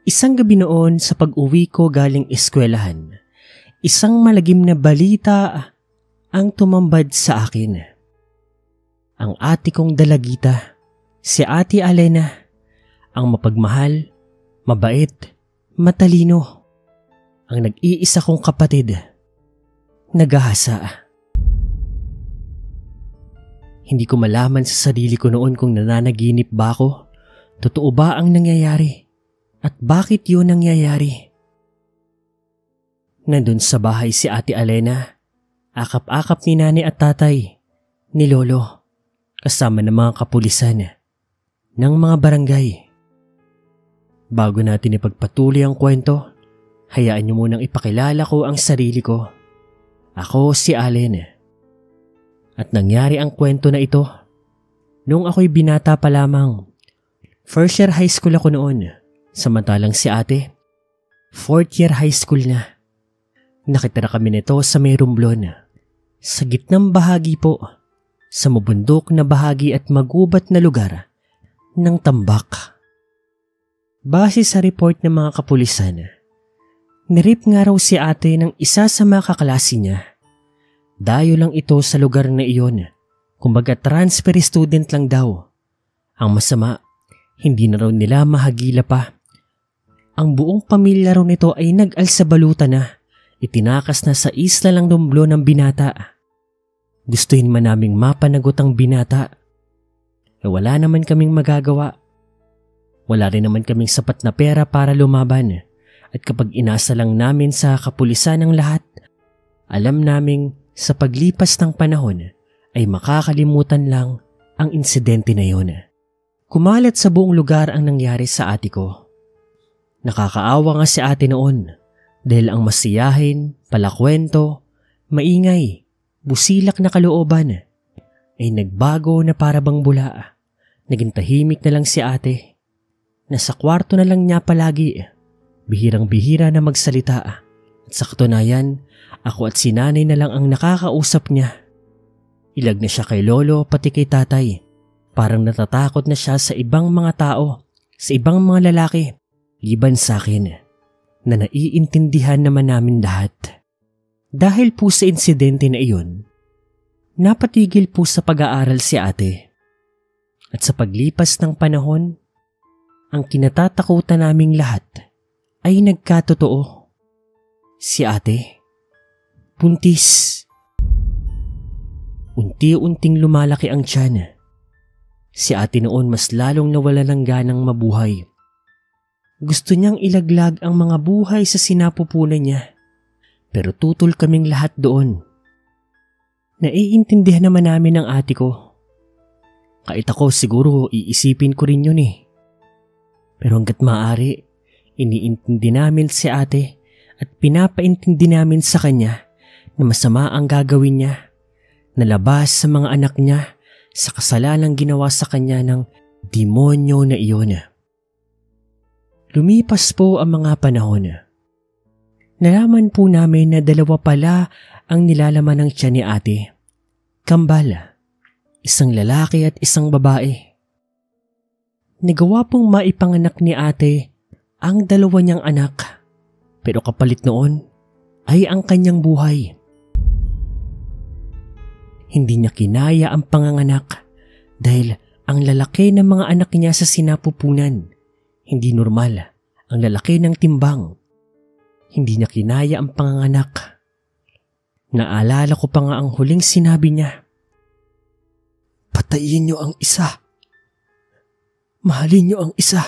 Isang gabi noon sa pag-uwi ko galing eskwelahan, isang malagim na balita ang tumambad sa akin. Ang ate kong dalagita, si Ate Alena, ang mapagmahal, mabait, matalino, ang nag-iisa kong kapatid, nagahasa. Hindi ko malaman sa sarili ko noon kung nananaginip ba ako, totoo ba ang nangyayari. At bakit yun nangyayari? Nandun sa bahay si Ate Alena, akap-akap ni nanay at tatay, ni lolo, kasama ng mga kapulisan, ng mga barangay. Bago natin ipagpatuloy ang kwento, hayaan niyo munang ipakilala ko ang sarili ko. Ako si Allen. At nangyari ang kwento na ito nung ako'y binata pa lamang. First year high school ako noon. Samantalang si ate, 4th year high school na. Nakitira kami nito sa may Romblon, sa gitnang bahagi po, sa mabundok na bahagi at magubat na lugar ng Tambak. Base sa report ng mga kapulisan, nirip nga raw si ate ng isa sa mga kaklase niya. Dayo lang ito sa lugar na iyon, kumbaga transfer student lang daw. Ang masama, hindi na raw nila mahagila pa. Ang buong pamilya raw nito ay nag-alsabaluta na. Itinakas na sa isla lang Romblon ng binata. Gustuhin man naming mapanagot ang binata. Wala naman kaming magagawa. Wala rin naman kaming sapat na pera para lumaban. At kapag inasa lang namin sa kapulisan ng lahat, alam naming sa paglipas ng panahon ay makakalimutan lang ang insidente na yun. Kumalat sa buong lugar ang nangyari sa ate ko. Nakakaawa nga si ate noon dahil ang masiyahin, palakwento, maingay, busilak na kalooban ay nagbago na para bang bula. Naging tahimik na lang si ate. Nasa kwarto na lang niya palagi, bihirang-bihira na magsalita. At sa katunayan, ako at si nanay na lang ang nakakausap niya. Ilag na siya kay lolo pati kay tatay. Parang natatakot na siya sa ibang mga tao, sa ibang mga lalaki. Liban sa akin na naiintindihan naman namin lahat. Dahil po sa insidente na iyon, napatigil po sa pag-aaral si ate. At sa paglipas ng panahon, ang kinatatakutan naming lahat ay nagkatotoo. Si ate, buntis. Unti-unting lumalaki ang tiyan. Si ate noon mas lalong nawala ng ganang mabuhay. Gusto niyang ilaglag ang mga buhay sa sinapupunan niya. Pero tutol kaming lahat doon. Naiintindihan naman namin ang ate ko. Kahit ako siguro iisipin ko rin yun eh. Pero hanggat maaari, iniintindi namin si ate at pinapaintindi namin sa kanya na masama ang gagawin niya. Nalabas sa mga anak niya sa kasalanang ginawa sa kanya ng demonyo na iyon. Lumipas po ang mga panahon. Nalaman po namin na dalawa pala ang nilalaman ng tiyan ni ate. Kambal, isang lalaki at isang babae. Nagawa pong maipanganak ni ate ang dalawa niyang anak. Pero kapalit noon ay ang kanyang buhay. Hindi niya kinaya ang panganganak dahil ang lalaki ng mga anak niya sa sinapupunan. Hindi normal ang lalaki ng timbang. Hindi niya kinaya ang panganganak. Naalala ko pa nga ang huling sinabi niya. Patayin niyo ang isa. Mahalin niyo ang isa.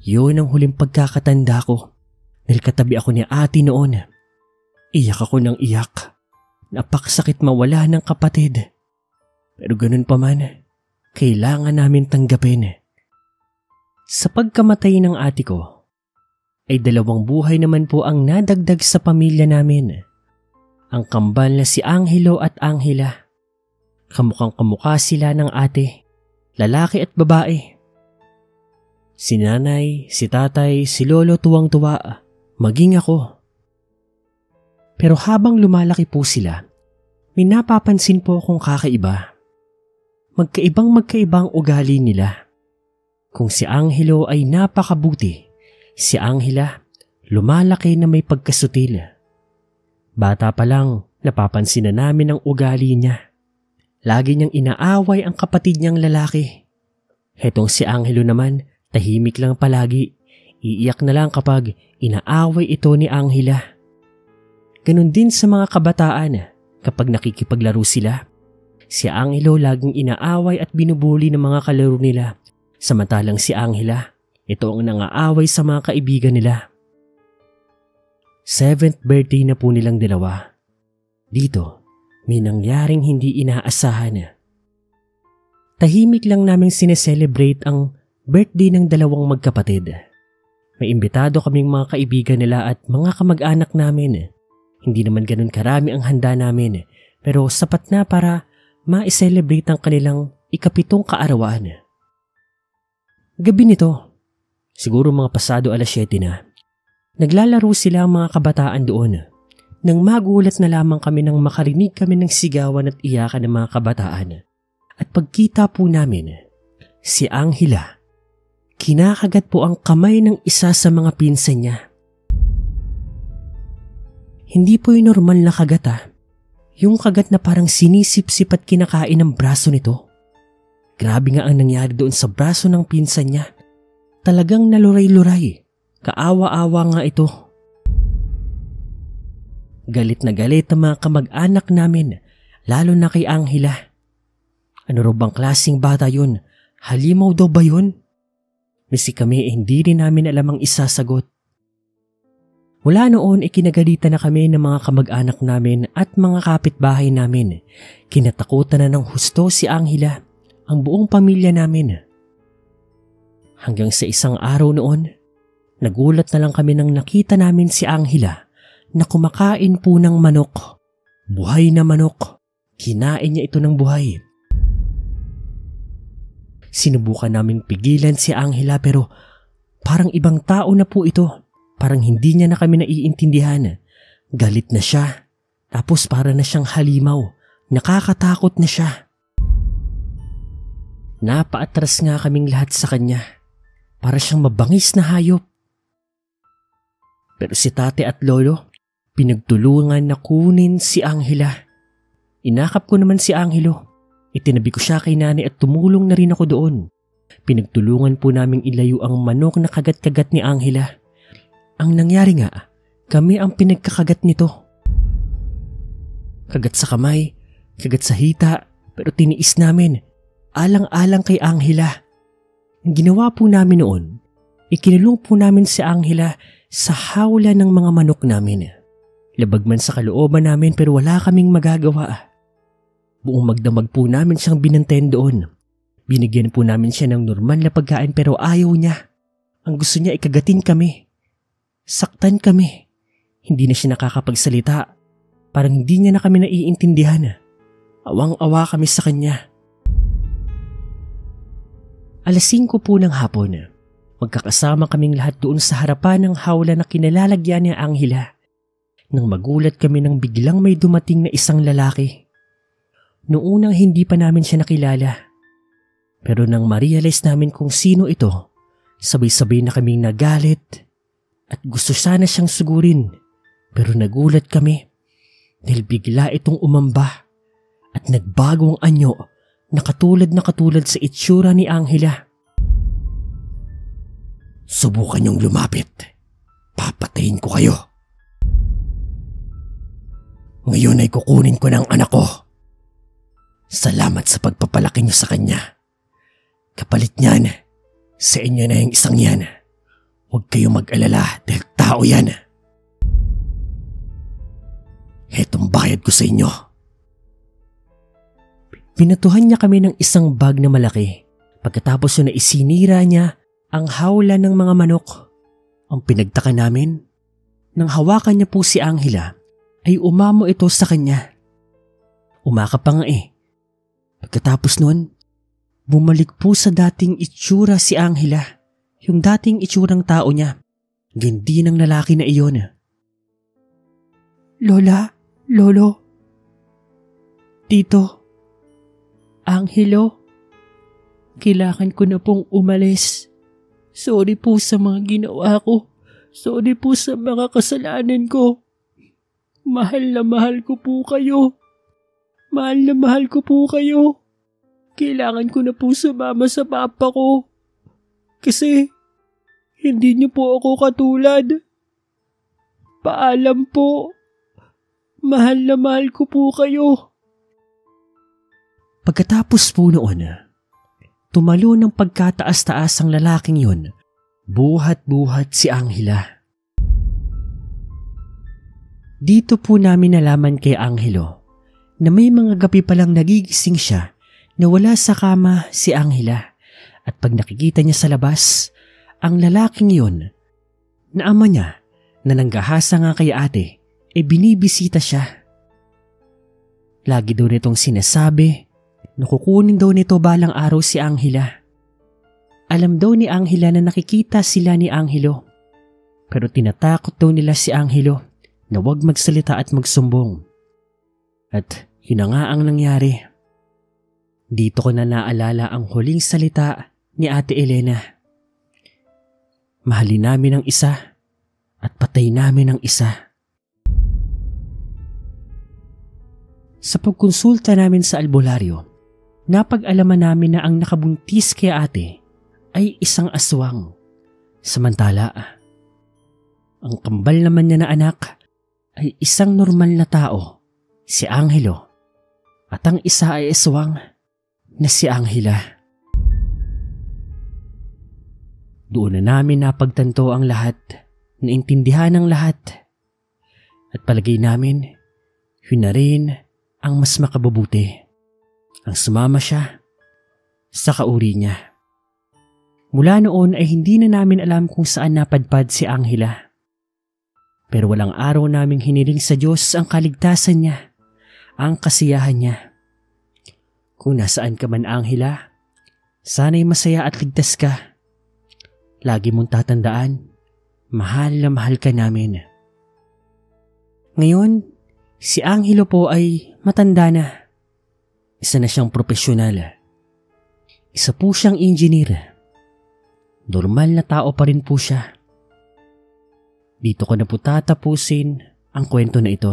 Yun ang huling pagkakatanda ko dahil katabi ako ni ate noon. Iyak ako ng iyak. Napakasakit mawala ng kapatid. Pero ganun pa man, kailangan namin tanggapin. Sa pagkamatay ng ate ko, ay 2 buhay naman po ang nadagdag sa pamilya namin. Ang kambal na si Angelo at Angela. Kamukhang kamukha sila ng ate, lalaki at babae. Si nanay, si tatay, si lolo tuwang-tuwa, maging ako. Pero habang lumalaki po sila, may napapansin po akong kakaiba. Magkaibang ugali nila. Kung si Angelo ay napakabuti, si Angela lumalaki na may pagkasutil. Bata pa lang, napapansin na namin ang ugali niya. Lagi niyang inaaway ang kapatid niyang lalaki. Hetong si Angelo naman, tahimik lang palagi. Iiyak na lang kapag inaaway ito ni Angela. Ganon din sa mga kabataan kapag nakikipaglaro sila. Si Angelo laging inaaway at binubuli ng mga kalaro nila. Samantalang si Angela, ito ang nangaaway sa mga kaibigan nila. 7th birthday na po nilang dalawa. Dito, may nangyaring hindi inaasahan. Tahimik lang namin sineselebrate ang birthday ng dalawang magkapatid. May imbitado kaming mga kaibigan nila at mga kamag-anak namin. Hindi naman ganun karami ang handa namin, pero sapat na para ma-celebrate ang kanilang ika-7 kaarawan. Gabi nito, siguro mga pasado 7:00 na, naglalaro sila ang mga kabataan doon. Nang magulat na lamang kami nang makarinig kami ng sigawan at iyakan ng mga kabataan. At pagkita po namin, si Angela, kinakagat po ang kamay ng isa sa mga pinsan niya. Hindi po yung normal na kagat Yung kagat na parang sinisip-sip at kinakain ng braso nito. Grabe nga ang nangyari doon sa braso ng pinsan niya. Talagang naluray-luray. Kaawa-awa nga ito. Galit na galit ang mga kamag-anak namin, lalo na kay Angela. Ano raw bang klaseng bata yun? Halimaw daw ba yun? Misi kami hindi rin namin alam ang isasagot. Mula noon kinagalitan na kami ng mga kamag-anak namin at mga kapitbahay namin. Kinatakutan na ng husto si Angela, ang buong pamilya namin. Hanggang sa isang araw noon, nagulat na lang kami nang nakita namin si Angela na kumakain po ng manok. Buhay na manok. Kinain niya ito ng buhay. Sinubukan namin pigilan si Angela pero parang ibang tao na po ito. Parang hindi niya na kami naiintindihan. Galit na siya. Tapos para na siyang halimaw. Nakakatakot na siya. Napaatras nga kaming lahat sa kanya. Para siyang mabangis na hayop. Pero si tate at lolo, pinagtulungan na kunin si Angela. Inakap ko naman si Angelo. Itinabi ko siya kay nanay at tumulong na rin ako doon. Pinagtulungan po naming ilayo ang manok na kagat-kagat ni Angela. Ang nangyari nga, kami ang pinagkakagat nito. Kagat sa kamay, kagat sa hita, pero tiniis namin. Alang-alang kay Angela. Ang ginawa po namin noon, ikinulong po namin si Angela sa hawla ng mga manok namin. Labag man sa kalooban namin pero wala kaming magagawa. Buong magdamag po namin siyang binantayan doon. Binigyan po namin siya ng normal na pagkain pero ayaw niya. Ang gusto niya ikagatin kami. Saktan kami. Hindi na siya nakakapagsalita. Parang hindi niya na kami naiintindihan. Awang-awa kami sa kanya. 5:00 po ng hapon. Magkakasama kaming lahat doon sa harapan ng hawla na kinalalagyan ni Angela. Nang magulat kami nang biglang may dumating na isang lalaki. Noong unang hindi pa namin siya nakilala. Pero nang ma-realize namin kung sino ito, sabay-sabay na kaming nagalit at gusto sana siyang sugurin. Pero nagulat kami dahil bigla itong umamba at nagbago ang anyo na katulad sa itsura ni Angela. Subukan niyong lumapit. Papatayin ko kayo. Ngayon ay kukunin ko ng anak ko. Salamat sa pagpapalaki niyo sa kanya. Kapalit niyan, sa inyo na yung isang yan. Huwag kayong mag-alala dahil tao yan. Hetong bayad ko sa inyo. Pinatuhan niya kami ng isang bag na malaki. Pagkatapos na isinira niya ang hawla ng mga manok. Ang pinagtaka namin, nang hawakan niya po si Angela, ay umamo ito sa kanya. Umaka pa nga eh. Pagkatapos nun, bumalik po sa dating itsura si Angela. Yung dating itsurang tao niya. Hindi ng lalaki na iyon. Lola, Lolo, Tito, Angelo, Kailangan ko na pong umalis. Sorry po sa mga ginawa ko. Sorry po sa mga kasalanan ko. Mahal na mahal ko po kayo. Mahal na mahal ko po kayo. Kailangan ko na po sumama sa papa ko. Kasi hindi niyo po ako katulad. Paalam po. Mahal na mahal ko po kayo. Pagkatapos po noon, tumalo ng pagkataas-taas ang lalaking yun. Buhat-buhat si Angela. Dito po namin nalaman kay Angelo na may mga gabi palang nagigising siya na wala sa kama si Angela. At pag nakikita niya sa labas, ang lalaking yun, na ama niya na nanggahasa nga kay ate, binibisita siya. Lagi daw nitong sinasabi na kukunin daw nito balang araw si Angela. Alam daw ni Angela na nakikita sila ni Angelo. Pero tinatakot daw nila si Angelo na huwag magsalita at magsumbong. At yun na nga ang nangyari. Dito ko na naalala ang huling salita ni Ate Elena. Mahalin namin ang isa at patay namin ang isa. Sa pagkonsulta namin sa albularyo, napag-alaman namin na ang nakabuntis kay ate ay isang aswang. Samantala, ang kambal naman niya na anak ay isang normal na tao, si Angelo, at ang isa ay aswang na si Angela. Doon na namin napagtanto ang lahat, naintindihan ang lahat, at palagay namin, yun na rin ang mas makabubuti. Ang sumama siya sa kauri niya. Mula noon ay hindi na namin alam kung saan napadpad si Angela. Pero walang araw naming hiniling sa Diyos ang kaligtasan niya, ang kasiyahan niya. Kung nasaan ka man, Angela, sana'y masaya at ligtas ka. Lagi mong tatandaan, mahal na mahal ka namin. Ngayon, si Angelo po ay matanda na. Isa na siyang profesional. Isa po siyang engineer. Normal na tao pa rin po siya. Dito ko na po tatapusin ang kwento na ito.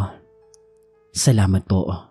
Salamat po.